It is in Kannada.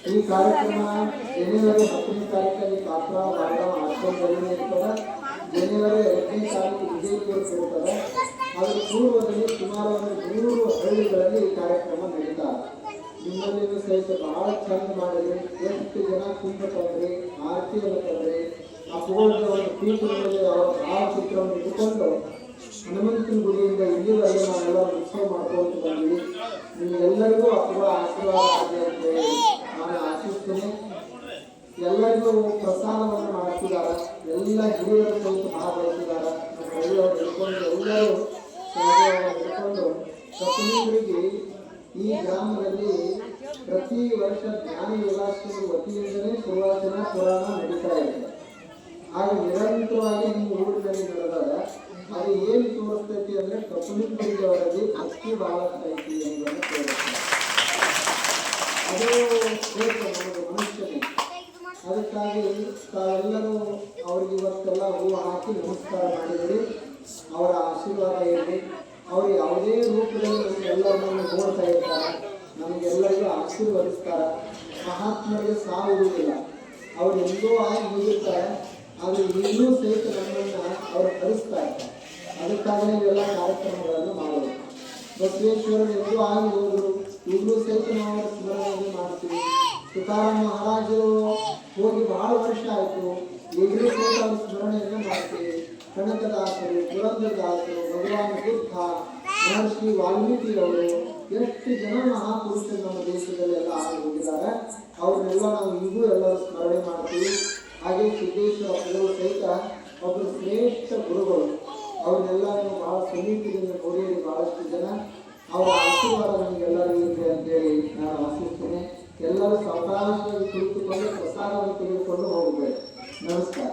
ಈ ಕಾರ್ಯಕ್ರಮ ಜನವರಿ 10ನೇ ತಾರೀಕಲ್ಲಿ ಕಾಪುರ ಬಾಳ ಆಶ್ರಮದಲ್ಲಿ ಇರ್ತದೆ. ಜನವರಿ 2ನೇ ತಾರೀಕು ವಿಜಯಪುರಕ್ಕೆ ಇರ್ತದೆ. ಅದರ ಪೂರ್ವದಲ್ಲಿ ಸುಮಾರು 100 ಹಳ್ಳಿಗಳಲ್ಲಿ ಈ ಕಾರ್ಯಕ್ರಮ ನಡೀತಾರೆ. ನಿಮ್ಮಲ್ಲಿನೂ ಸಹಿತ ಬಹಳ ಚಂದ ಮಾಡಿದ್ರಿ. ಎಷ್ಟು ಜನ ಕುಂಭ ತಂದ್ರಿ, ಆರತಿಯನ್ನು ತಂದ್ರಿ. ಆ ಪೂರ್ವದ ಒಂದು ಪೀಠದಲ್ಲಿ ಅವರ ಭಾವಚಿತ್ರವನ್ನು ಇಟ್ಟುಕೊಂಡು ಹನುಮಂತನ ಗುಡಿಯಿಂದ ಇಲ್ಲಿವರೆಗೆ ನಾವೆಲ್ಲ ಉತ್ಸವ ಮಾಡ್ಕೊಂಡು ಬಂದ್ವಿ. ನಿಮಗೆಲ್ಲರಿಗೂ ಅಪ್ಪುಗಳ ಆಶೀರ್ವಾದ ಆಗಲಿ ಅಂತ ಹೇಳಿ ನಾನು ಆಶಿಸ್ತೇನೆ. ಎಲ್ಲರಿಗೂ ಪ್ರಸಾದವನ್ನು ಮಾಡ್ತಿದ್ದಾರೆ. ಎಲ್ಲ ಹಿರಿಯರು ಸಹಿತ ಭಾಗವಹಿಸಿದ್ದಾರೆ. ನಮ್ಮ ಹಳ್ಳಿಯವರು ಹಿಡ್ಕೊಂಡು ಎಲ್ಲರೂ ಹಿಡ್ಕೊಂಡು ಕಪಿಲೀಂದ್ರಿಗೆ ಈ ಗ್ರಾಮದಲ್ಲಿ ಪ್ರತಿ ವರ್ಷ ಜ್ಞಾನ ಯೋಗಾಶ್ರಮದ ವತಿಯಿಂದಲೇ ಸುವಾಸನ ಪುರಾಣ ನಡೀತಾ ಇದೆ. ಹಾಗೆ ನಿರಂತರವಾಗಿ ನಿಮ್ಮ ಊರಿನಲ್ಲಿ ನಡೆದಾಗ ಅದು ಏನು ತೋರಿಸ್ತೈತಿ ಅಂದರೆ ಕಪಿಲೀಂದ್ರಿಗೆ ಅವರಲ್ಲಿ ಭಕ್ತಿ ಬಹಳಷ್ಟು ಐತಿ ಎಂಬುದನ್ನು ತೋರಿಸ್ತದೆ. ಅದು ಬೇಕು ನಮಗೆ ಮನುಷ್ಯನಿಗೆ. ಅದಕ್ಕಾಗಿ ತಾವೆಲ್ಲರೂ ಅವ್ರಿಗೆ ಇವತ್ತೆಲ್ಲ ಹೂವು ಹಾಕಿ ನಮಸ್ಕಾರ ಮಾಡಿದ್ರಿ. ಅವರ ಆಶೀರ್ವಾದ ಇರಲಿ. ಅವರು ಯಾವುದೇ ರೂಪದಲ್ಲಿ ನಮಗೆಲ್ಲರನ್ನು ನೋಡ್ತಾ ಇರ್ತಾರೆ, ನಮಗೆಲ್ಲರಿಗೂ ಆಶೀರ್ವದಿಸ್ತಾರೆ. ಮಹಾತ್ಮರಿಗೆ ಸಾವುವುದಿಲ್ಲ. ಅವರು ಎಂದೋ ಆಗಿ ಮುಗಿರ್ತಾರೆ, ಆದರೆ ಈಗಲೂ ಸಹಿತ ನಮ್ಮನ್ನು ಅವರು ಕಲಿಸ್ತಾ ಇರ್ತಾರೆ. ಅದಕ್ಕಾಗಿ ಇವೆಲ್ಲ ಕಾರ್ಯಕ್ರಮಗಳನ್ನು ಮಾಡೋದು. ಬಸವೇಶ್ವರರು ಎಂದೂ ಆಗಿ ಹೋದರು, ಈಗಲೂ ಸಹಿತ ನಾವು ಸ್ಮರಣೆಯನ್ನು ಮಾಡ್ತೀವಿ. ತುಕಾರಾಮ್ ಮಹಾರಾಜರು ಹೋಗಿ ಬಹಳ ವರ್ಷ ಆಯಿತು, ಈಗಲೂ ಸಹಿತ ಅವರು ಸ್ಮರಣೆಯನ್ನು ಮಾಡ್ತೀವಿ. ಕನಕದಾಸರು, ಪುರಂದರದಾಸರು, ಭಗವಾನ್ ಬುದ್ಧ, ಮಹರ್ಷಿ ವಾಲ್ಮೀಕಿಯವರು, ಎಷ್ಟು ಜನ ಮಹಾಪುರುಷರು ನಮ್ಮ ದೇಶದಲ್ಲೆಲ್ಲ ಆಗಿ ಹೋಗಿದ್ದಾರೆ. ಅವ್ರನ್ನೆಲ್ಲ ನಾವು ಈಗೂ ಎಲ್ಲರೂ ಸ್ಮರಣೆ ಮಾಡ್ತೀವಿ. ಹಾಗೆ ಸಿದ್ದೇಶ್ವರ ಅಪ್ಪಗಳು ಸಹಿತ ಒಬ್ಬರು ಶ್ರೇಷ್ಠ ಗುರುಗಳು. ಅವ್ರನ್ನೆಲ್ಲ ನೀವು ಭಾಳ ಸಮೀಪದಿಂದ ನೋಡಿರಿ. ಭಾಳಷ್ಟು ಜನ ಅವರ ಆಶೀರ್ವಾದ ನಮಗೆಲ್ಲರಿಗೂ ಇದೆ ಅಂತೇಳಿ ನಾನು ಆಶಿಸ್ತೇನೆ. ಎಲ್ಲರೂ ಸಾವಕಾಶವಾಗಿ ಕುಳಿತುಕೊಂಡು ಪ್ರಸಾದವನ್ನು ತೆಗೆದುಕೊಂಡು ಹೋಗಬೇಕು. ನಮಸ್ಕಾರ.